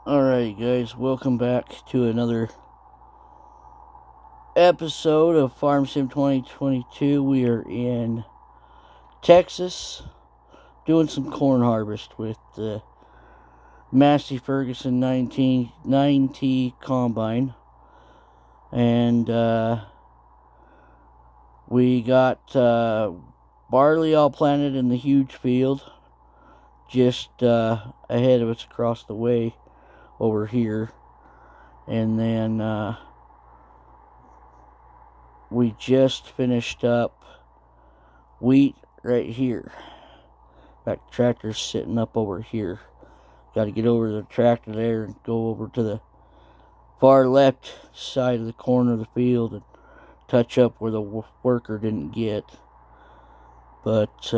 Alright, guys, welcome back to another episode of Farm Sim 2022. We are in Texas doing some corn harvest with the Massey Ferguson 1990 combine. And we got barley all planted in the huge field just ahead of us across the way over here. And then we just finished up wheat right here. In fact, the tractor's sitting up over here. Got to get over to the tractor there and go over to the far left side of the corner of the field and touch up where the worker didn't get. But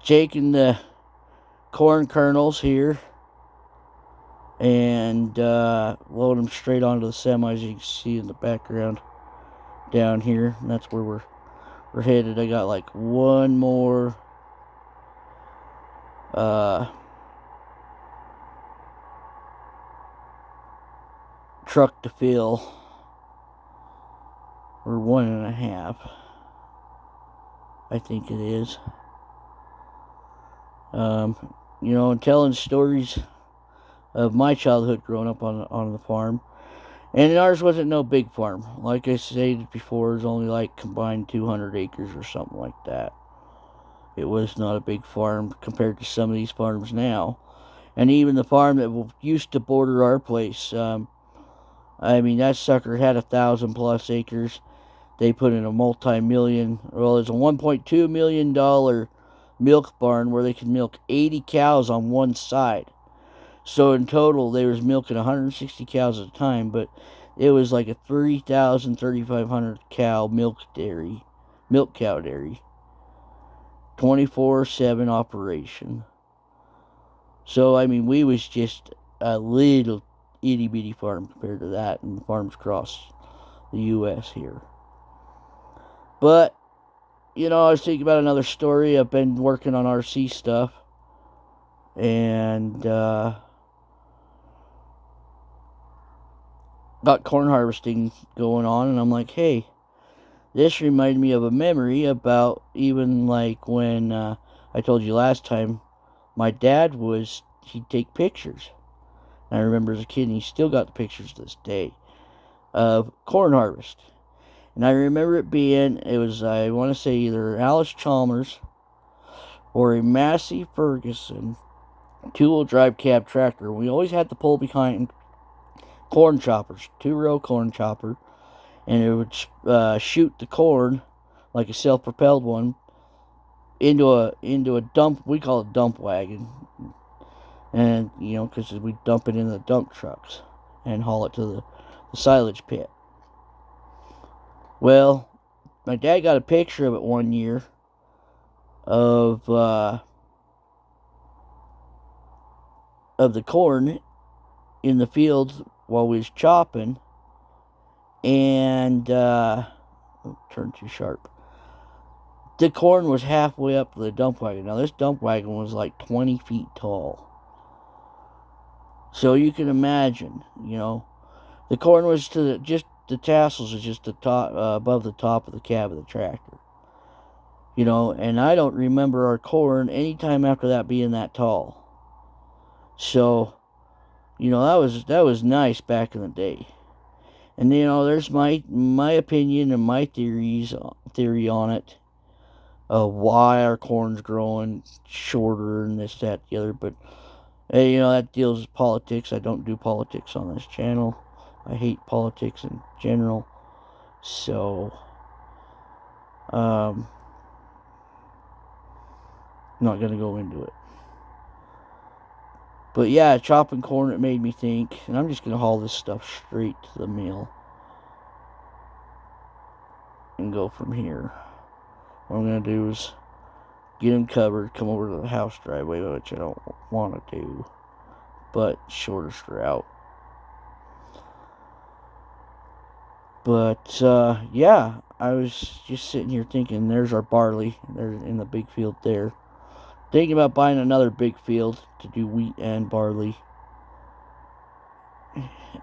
taking the corn kernels here and load them straight onto the semis. You can see in the background down here, and that's where we're headed. I got like one more truck to fill, or 1.5, I think it is. And telling stories of my childhood growing up on the farm. And ours wasn't no big farm. Like I stated before, it was only like combined 200 acres or something like that. It was not a big farm compared to some of these farms now. And even the farm that used to border our place, that sucker had 1,000+ acres. They put in a it's a $1.2 million milk barn where they could milk 80 cows on one side. So in total, they was milking 160 cows at a time, but it was like a 3,500 cow milk cow dairy, 24/7 operation. So we was just a little itty bitty farm compared to that, and farms across the U.S. here. But I was thinking about another story. I've been working on RC stuff, and got corn harvesting going on, and I'm like, hey, this reminded me of a memory about even like when I told you last time, my dad he'd take pictures. And I remember as a kid, and he still got the pictures to this day, of corn harvest. And I remember it was, I want to say, either Alice Chalmers or a Massey Ferguson 2-wheel drive cab tractor. We always had to pull behind corn choppers, 2-row corn chopper, and it would shoot the corn like a self-propelled one into a dump. We call it dump wagon, and because we dump it in the dump trucks and haul it to the silage pit. Well, my dad got a picture of it one year of the corn in the fields while we was chopping, and turned too sharp. The corn was halfway up to the dump wagon. Now this dump wagon was like 20 feet tall, so you can imagine, the corn was just the tassels is just the top above the top of the cab of the tractor. And I don't remember our corn any time after that being that tall. So, that was nice back in the day. And there's my opinion and my theory on it, of why our corn's growing shorter and this, that, the other. But hey, that deals with politics. I don't do politics on this channel. I hate politics in general. So, I'm not going to go into it. But yeah, chopping corn, it made me think, and I'm just going to haul this stuff straight to the mill and go from here. What I'm going to do is get them covered, come over to the house driveway, which I don't want to do, but shortest route. But yeah, I was just sitting here thinking, there's our barley. There's in the big field there. Thinking about buying another big field to do wheat and barley.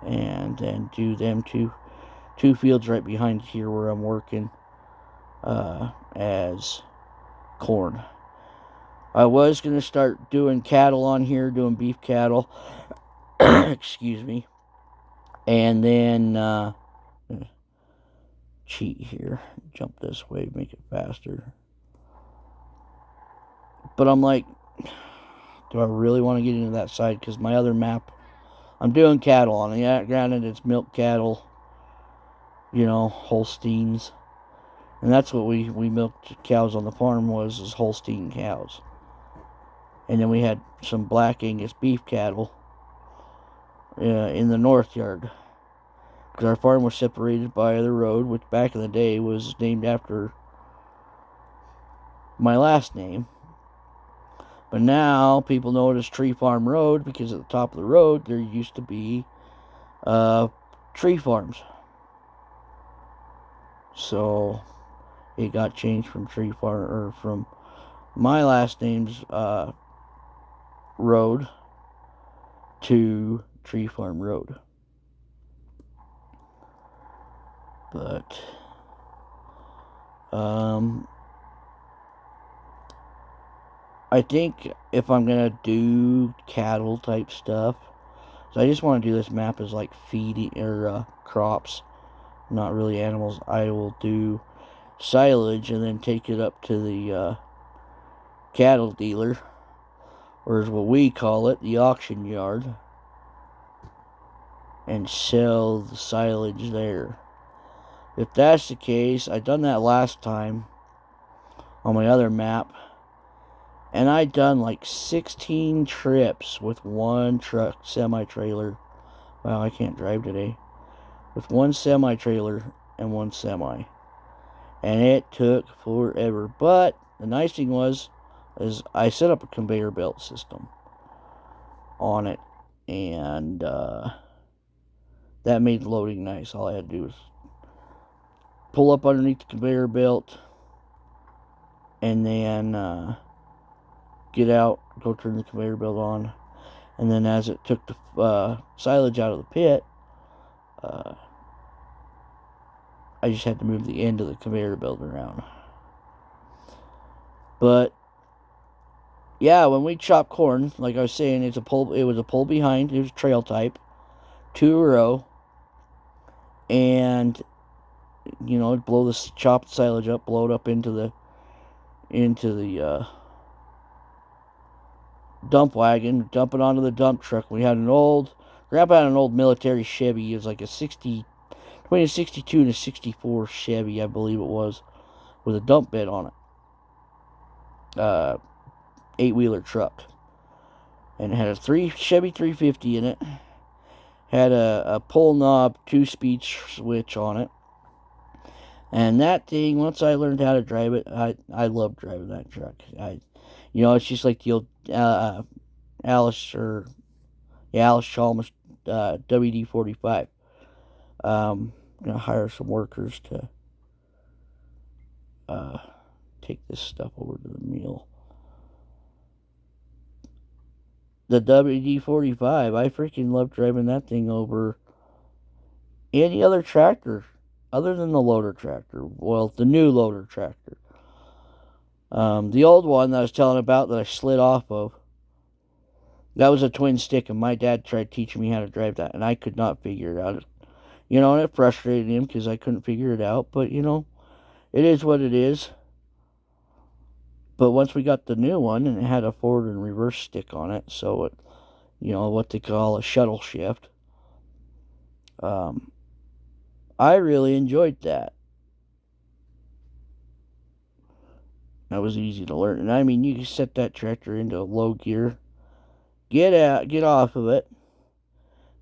and then do them two fields right behind here where I'm working as corn. I was going to start doing cattle on here, doing beef cattle. Excuse me. And then cheat here. Jump this way, make it faster. But I'm like, do I really want to get into that side? Because my other map, I'm doing cattle on it. Yeah, granted, it's milk cattle, Holsteins. And that's what we milked cows on the farm is Holstein cows. And then we had some Black Angus beef cattle in the north yard. Because our farm was separated by the road, which back in the day was named after my last name. But now people know it as Tree Farm Road because at the top of the road there used to be tree farms. So it got changed from Tree Farm, or from my last name's road to Tree Farm Road. But I think if I'm gonna do cattle type stuff, so I just want to do this map as like feeding or crops, not really animals. I will do silage and then take it up to the cattle dealer, or as what we call it, the auction yard, and sell the silage there. If that's the case, I done that last time on my other map, and I done like 16 trips with one truck, semi-trailer. Wow, I can't drive today. With one semi-trailer and one semi. And it took forever. But the nice thing is I set up a conveyor belt system on it. And that made loading nice. All I had to do was pull up underneath the conveyor belt and then get out, go turn the conveyor belt on. And then as it took the silage out of the pit, I just had to move the end of the conveyor belt around. But yeah, when we chop corn, like I was saying, it was a pull behind. It was trail type, 2-row, and blow the chopped silage up, blow it up into the dump wagon, dump it onto the dump truck. Grandpa had an old military Chevy. It was like between a 62 and a 64 Chevy, I believe it was, with a dump bed on it. 8-wheeler truck. And it had a Chevy 350 in it. Had a pull knob 2-speed switch on it. And that thing, once I learned how to drive it, I loved driving that truck. It's just like the old Alice Chalmers WD-45. I'm gonna hire some workers to take this stuff over to the mill. The WD-45, I freaking love driving that thing over any other tractor other than the loader tractor. Well, the new loader tractor. The old one that I was telling about that I slid off of, that was a twin stick, and my dad tried teaching me how to drive that, and I could not figure it out. And it frustrated him because I couldn't figure it out, but, it is what it is. But once we got the new one, and it had a forward and reverse stick on it, so it, what they call a shuttle shift, I really enjoyed that. That was easy to learn. And I mean, you can set that tractor into low gear, get off of it,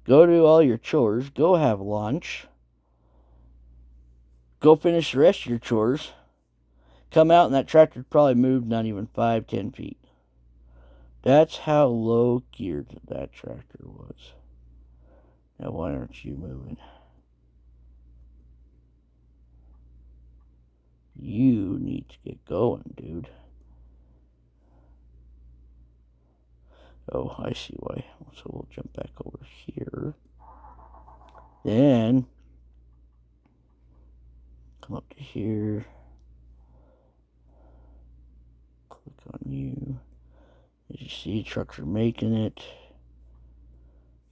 go do all your chores, go have lunch, go finish the rest of your chores, come out, and that tractor probably moved not even 5-10 feet. That's how low geared that tractor was. Now, why aren't you moving? You need to get going, dude. Oh, I see why. So we'll jump back over here. Then come up to here, click on you. As you see, trucks are making it.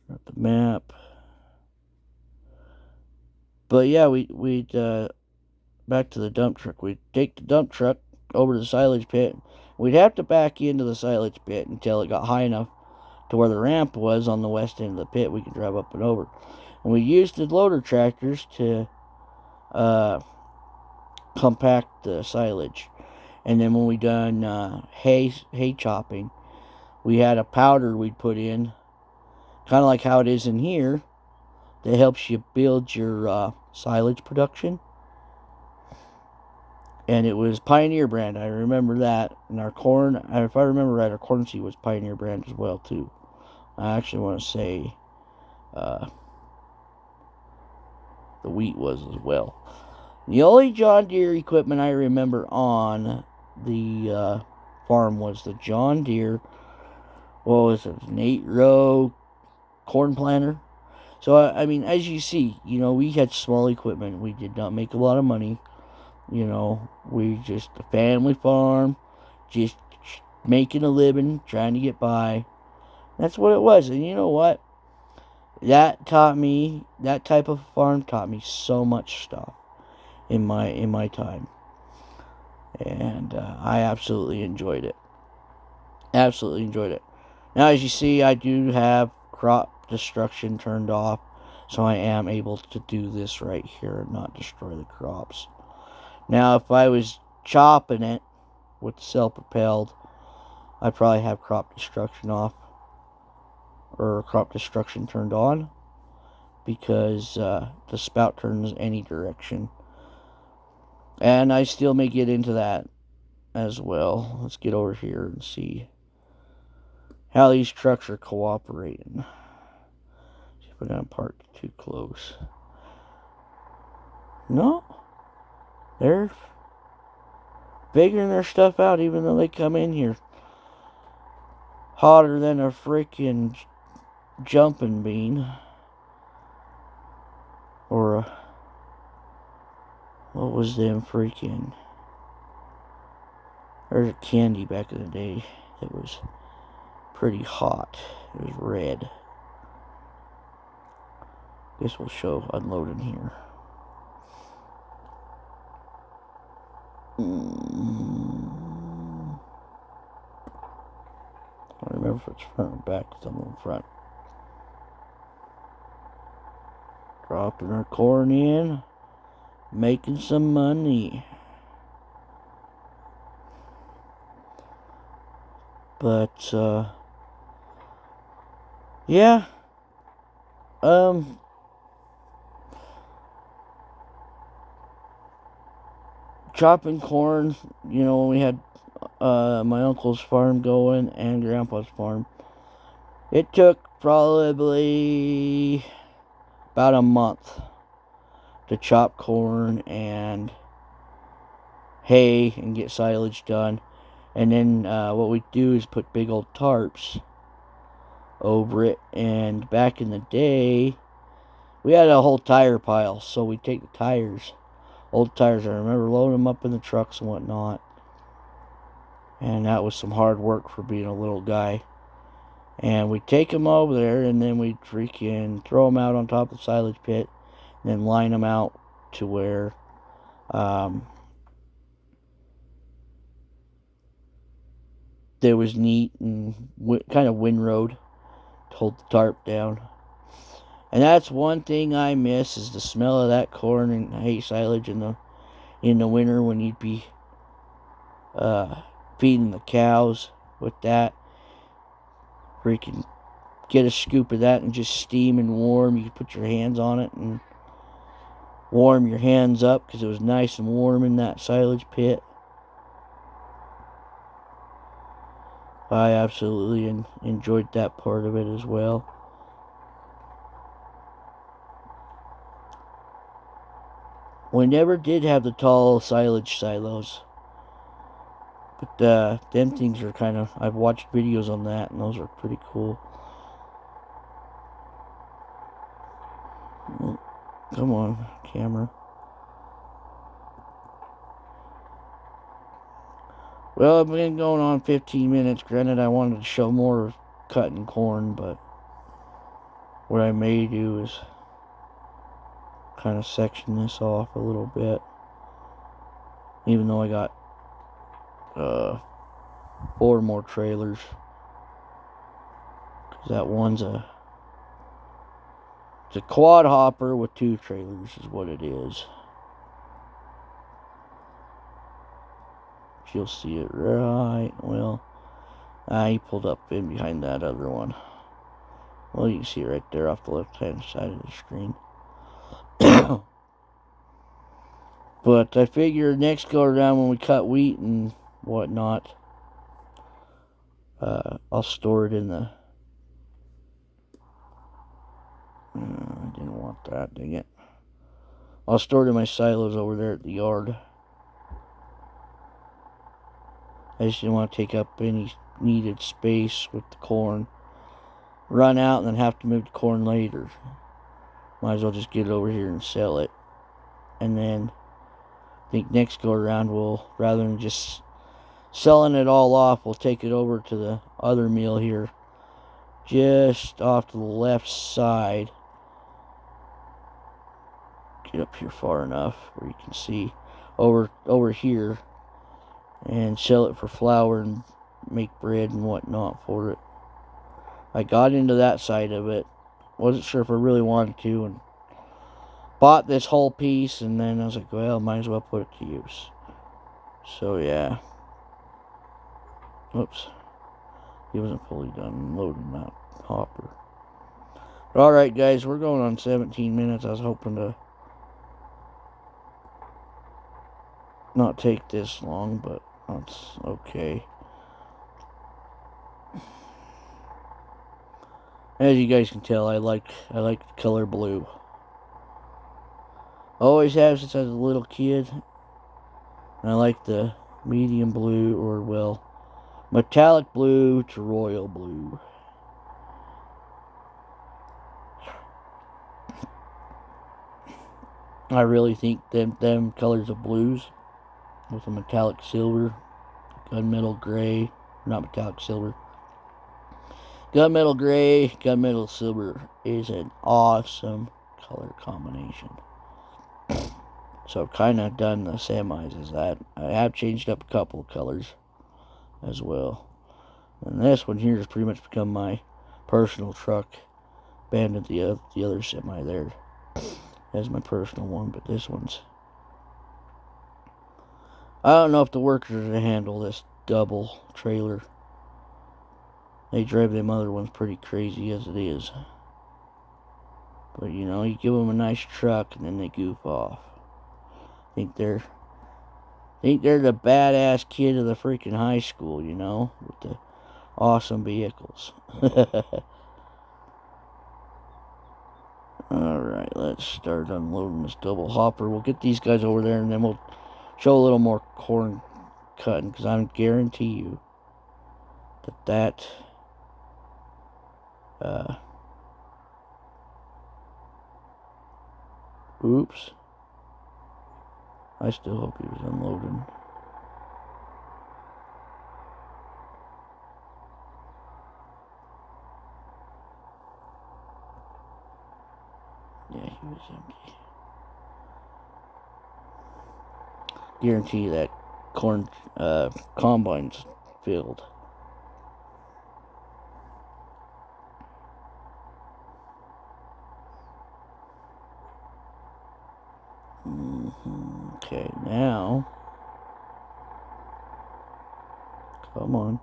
Got the map. But yeah, we'd back to the dump truck. We'd take the dump truck over to the silage pit. We'd have to back into the silage pit until it got high enough to where the ramp was on the west end of the pit. We could drive up and over. And we used the loader tractors to compact the silage. And then when we done hay chopping, we had a powder we'd put in, kind of like how it is in here, that helps you build your silage production. And it was Pioneer brand. I remember that. And our corn, if I remember right, our corn seed was Pioneer brand as well too. I actually want to say the wheat was as well. The only John Deere equipment I remember on the farm was the John Deere, what was it, an 8-row corn planter. So, I mean, as you see, we had small equipment. We did not make a lot of money. We just a family farm, just making a living, trying to get by. That's what it was. And you know what? That type of farm taught me so much stuff in my time. And I absolutely enjoyed it. Absolutely enjoyed it. Now, as you see, I do have crop destruction turned off, so I am able to do this right here and not destroy the crops. Now, if I was chopping it with self-propelled, I'd probably have crop destruction off, or crop destruction turned on, because the spout turns any direction. And I still may get into that as well. Let's get over here and see how these trucks are cooperating. See if we're going to park too close. No, they're figuring their stuff out, even though they come in here hotter than a freaking jumping bean. Or what was them freaking? There's a candy back in the day that was pretty hot. It was red. Guess we'll show unloading here. I don't remember if it's front or back. Some in front. Dropping our corn in, making some money. But yeah, chopping corn, when we had my uncle's farm going and grandpa's farm, it took probably about a month to chop corn and hay and get silage done. And then what we do is put big old tarps over it. And back in the day, we had a whole tire pile, so we'd take the tires, old tires, I remember loading them up in the trucks and whatnot. And that was some hard work for being a little guy. And we'd take them over there, and then we'd freaking throw them out on top of the silage pit, and then line them out to where there was neat and kind of windrowed to hold the tarp down. And that's one thing I miss, is the smell of that corn and hay silage in the winter when you'd be feeding the cows with that. Freaking get a scoop of that and just steam and warm. You could put your hands on it and warm your hands up because it was nice and warm in that silage pit. I absolutely enjoyed that part of it as well. We never did have the tall silage silos. But them things are kind of, I've watched videos on that, and those are pretty cool. Come on, camera. Well, I've been going on 15 minutes. Granted, I wanted to show more of cutting corn, but what I may do is kind of section this off a little bit. Even though I got 4 more trailers. Because that one's it's a quad hopper with 2 trailers is what it is. You'll see it right, well, he pulled up in behind that other one. Well, you can see it right there off the left-hand side of the screen. But I figure next go around when we cut wheat and whatnot, I'll store it in the... I didn't want that, dang it. I'll store it in my silos over there at the yard. I just didn't want to take up any needed space with the corn. Run out and then have to move the corn later. Might as well just get it over here and sell it. And then I think next go around we'll, rather than just selling it all off, we'll take it over to the other mill here. Just off to the left side. Get up here far enough where you can see over here. And sell it for flour and make bread and whatnot for it. I got into that side of it. Wasn't sure if I really wanted to, and bought this whole piece, and then I was like, well, might as well put it to use. So yeah. Oops. He wasn't fully done loading that hopper. But alright guys, we're going on 17 minutes. I was hoping to not take this long, but that's okay. As you guys can tell, I like the color blue. Always have since I was a little kid. And I like the medium blue, or well, metallic blue to royal blue. I really think them colors of blues with a metallic silver, gunmetal gray, not metallic silver, gunmetal gray, gunmetal silver is an awesome color combination. So I've kind of done the semis as that. I have changed up a couple of colors as well. And this one here has pretty much become my personal truck. Abandoned the other semi there as my personal one, but this one's... I don't know if the workers are to handle this double trailer. They drive them other ones pretty crazy as it is. But you know, you give them a nice truck and then they goof off. Think they're the badass kid of the freaking high school, you know, with the awesome vehicles. Alright, let's start unloading this double hopper. We'll get these guys over there and then we'll show a little more corn cutting, because I guarantee you that oops. I still hope he was unloading. Yeah, he was empty. Guarantee that corn combine's filled. Okay, now, come on.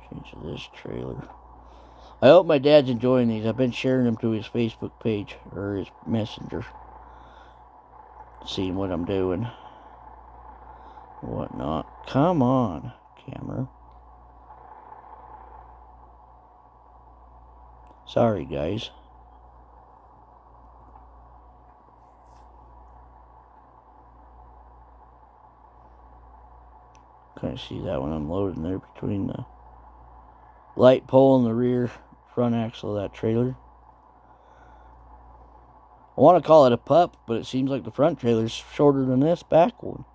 Change this trailer. I hope my dad's enjoying these. I've been sharing them to his Facebook page, or his messenger. Seeing what I'm doing. Whatnot. Come on, camera. Sorry, guys. Kind of see that one unloading there between the light pole in the rear front axle of that trailer. I want to call it a pup, but it seems like the front trailer's shorter than this back one.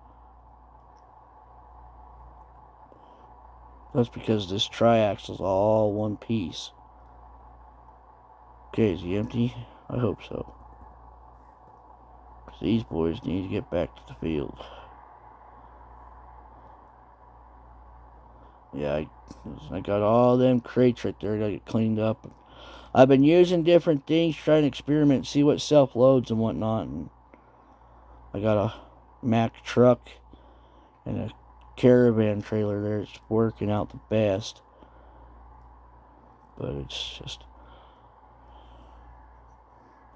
That's because this triaxle's all one piece. Okay, is he empty? I hope so. Because these boys need to get back to the field. Yeah, I got all them crates right there. I gotta get cleaned up. I've been using different things, trying to experiment, see what self-loads and whatnot. And I got a Mack truck and a caravan trailer there. It's working out the best. But it's just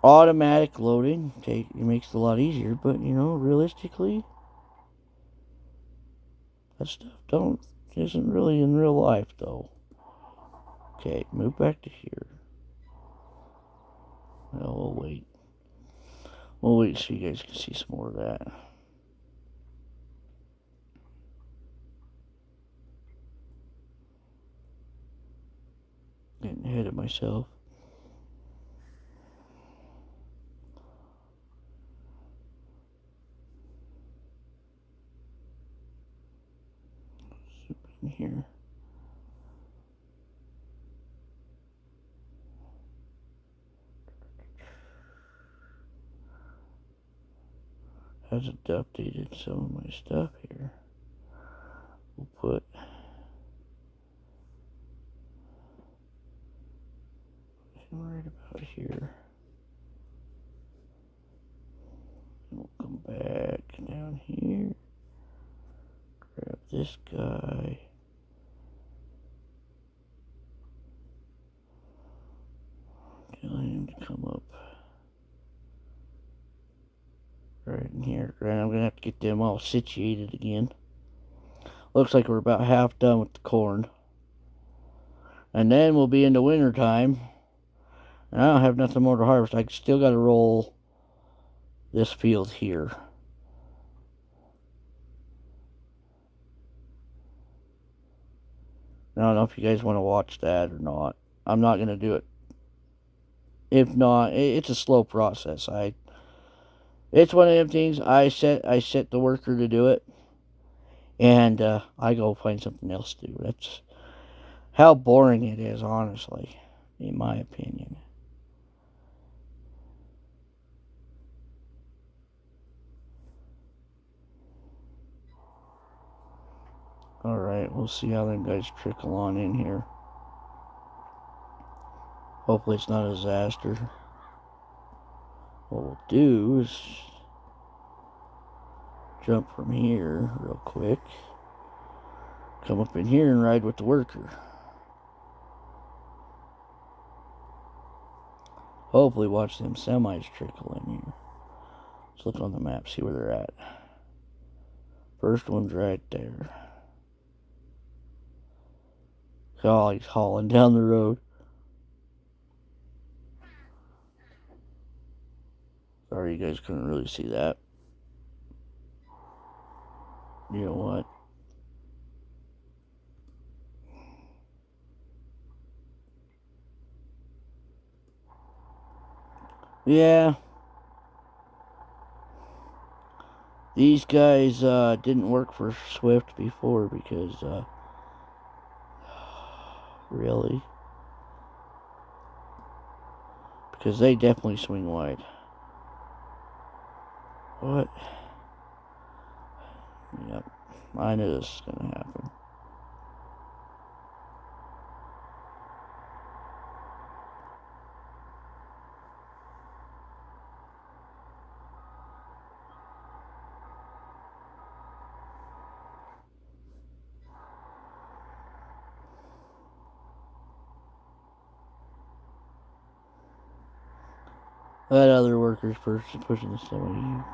automatic loading. It makes it a lot easier. But, you know, realistically, that stuff isn't really in real life, though. Okay, move back to here. Well, we'll wait. We'll wait so you guys can see some more of that. Getting ahead of myself. Zoom in here. Hasn't updated some of my stuff here. We'll put him right about here. And we'll come back down here. Grab this guy. Tell him to come up right in here. Granted, I'm going to have to get them all situated again. Looks like we're about half done with the corn. And then we'll be into winter time. And I don't have nothing more to harvest. I still got to roll this field here. I don't know if you guys want to watch that or not. I'm not going to do it. If not, it's a slow process. It's one of them things. I set the worker to do it, and I go find something else to do. That's how boring it is, honestly, in my opinion. Alright, we'll see how them guys trickle on in here. Hopefully it's not a disaster. What we'll do is jump from here real quick. Come up in here and ride with the worker. Hopefully watch them semis trickle in here. Let's look on the map, see where they're at. First one's right there. Oh, he's hauling down the road. Sorry, you guys couldn't really see that. You know what? Yeah. These guys didn't work for Swift before because, really? Because they definitely swing wide. What? Yep. I knew this was going to happen. That other worker's pushing the semi. Are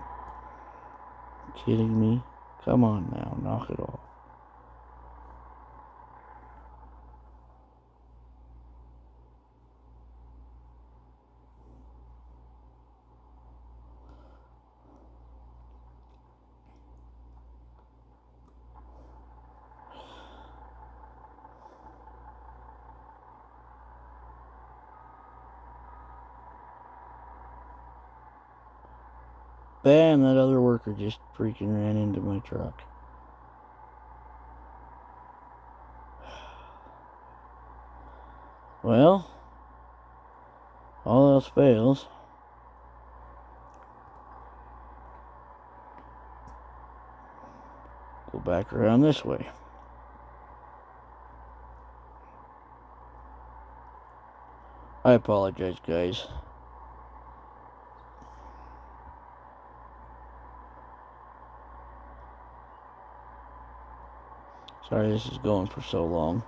you kidding me? Come on now, knock it off. Bam, that other worker just freaking ran into my truck. Well, all else fails. Go back around this way. I apologize, guys. Sorry this is going for so long.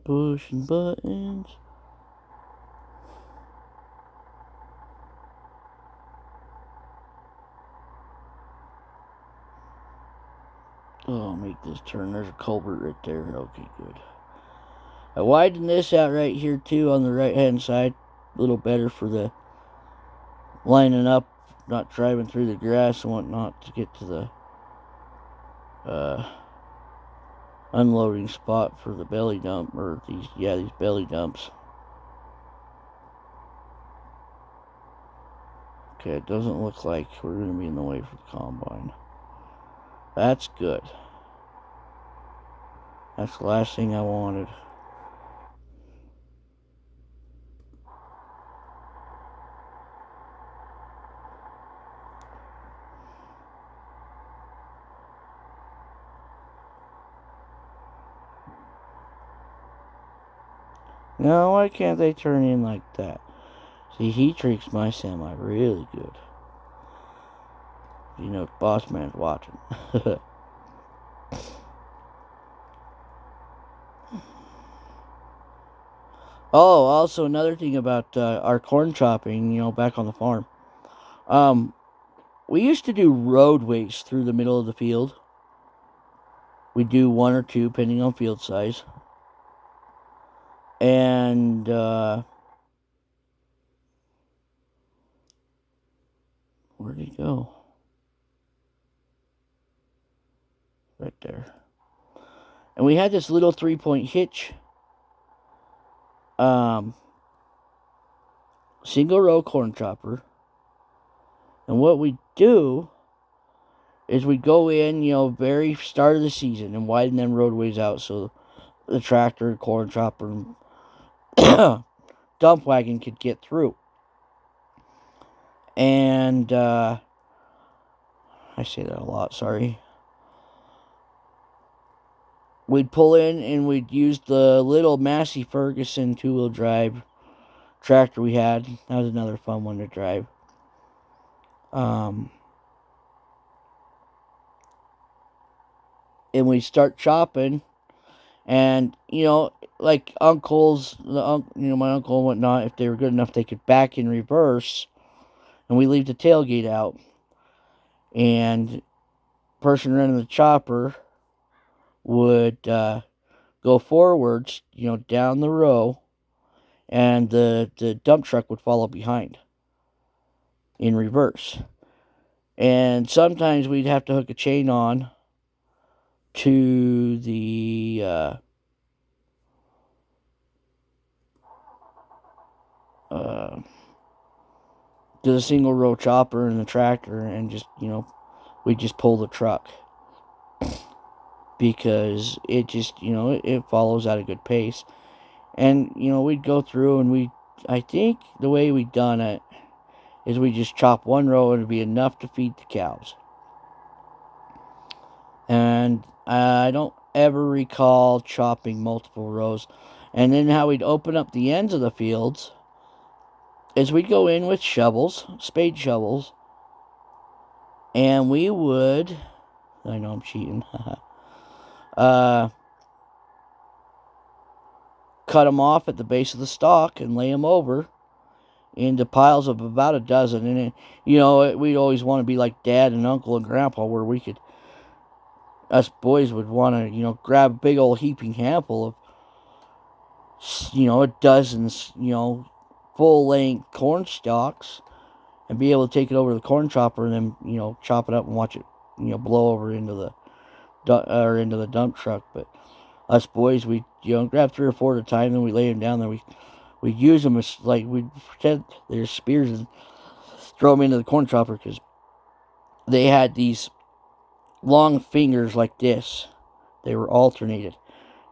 Pushing buttons. Oh, make this turn. There's a culvert right there. Okay, good. I widened this out right here too on the right hand side. A little better for the lining up, not driving through the grass and whatnot to get to the unloading spot for the belly dump, or these belly dumps. Okay, it doesn't look like we're going to be in the way for the combine. That's good. That's the last thing I wanted. Now, why can't they turn in like that? See, he treats my semi really good. You know, boss man's watching. Oh, also another thing about our corn chopping, you know, back on the farm. We used to do roadways through the middle of the field. We do one or two, depending on field size. And where'd he go? Right there. And we had this little 3-point hitch. Single row corn chopper. And what we do is we go in, you know, very start of the season and widen them roadways out so the tractor, corn chopper, and dump wagon could get through. And I say that a lot, sorry. We'd pull in and we'd use the little Massey Ferguson 2-wheel drive tractor we had. That was another fun one to drive. And we start chopping, and you know, like uncles, you know, my uncle and whatnot, if they were good enough, they could back in reverse, and we leave the tailgate out, and person running the chopper would go forwards, you know, down the row, and the dump truck would follow behind in reverse. And sometimes we'd have to hook a chain on to the single row chopper and the tractor, and just, you know, we just pull the truck because it just, you know, it follows at a good pace. And you know, we'd go through and I think the way we'd done it is we just chop one row and it'd be enough to feed the cows. And I don't ever recall chopping multiple rows. And then how we'd open up the ends of the fields is we'd go in with shovels, spade shovels, and we would, I know I'm cheating, cut them off at the base of the stalk and lay them over into piles of about a dozen. And, you know, we'd always want to be like Dad and Uncle and Grandpa, where we could us boys would want to, grab a big old heaping handful of, a dozen, full length corn stalks and be able to take it over to the corn chopper and then, chop it up and watch it, blow over into the dump truck. But us boys, we, grab 3 or 4 at a time, then we lay them down there. We'd use them as, like, we'd pretend they're spears and throw them into the corn chopper because they had these long fingers like this. They were alternated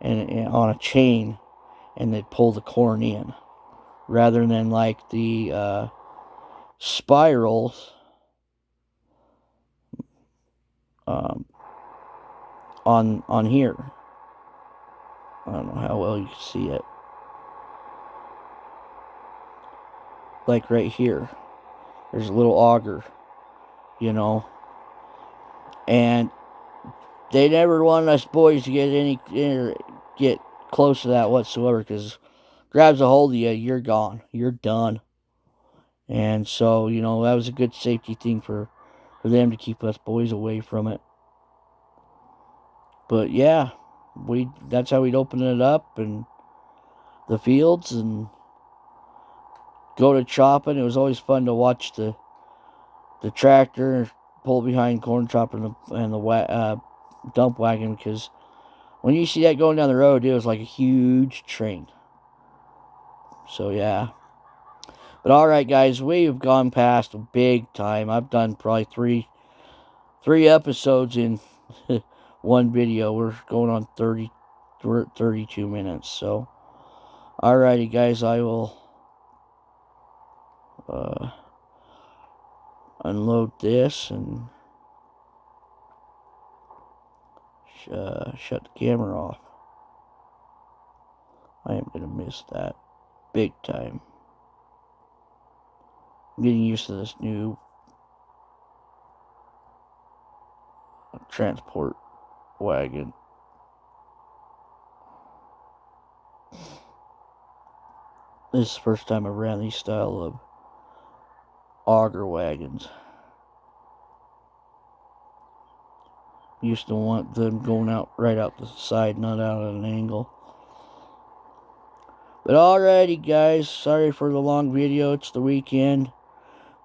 and on a chain, and they'd pull the corn in rather than like the spirals on here. I don't know how well you can see it. Like right here, there's a little auger, and they never wanted us boys to get close to that whatsoever, because grabs a hold of you, you're gone, you're done. And so, that was a good safety thing for them to keep us boys away from it. But yeah, that's how we'd open it up and the fields and go to chopping. It was always fun to watch the tractor pull behind corn chopper and the dump wagon, because when you see that going down the road, it was like a huge train. So yeah. But alright guys, we've gone past a big time. I've done probably three episodes in one video. We're going on 32 minutes. So alrighty guys, I will unload this and shut the camera off. I am going to miss that big time. I'm getting used to this new transport wagon. This is the first time I ran these style of auger wagons. Used to want them going out right out the side, not out at an angle. But alrighty guys, sorry for the long video. It's the weekend.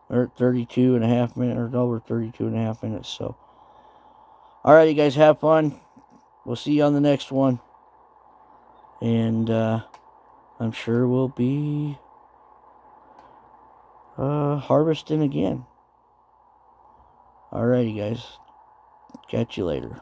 We're at 32 and a half minutes, or over 32 and a half minutes. So alrighty guys, have fun. We'll see you on the next one. And I'm sure we'll be harvesting again. Alrighty guys, catch you later.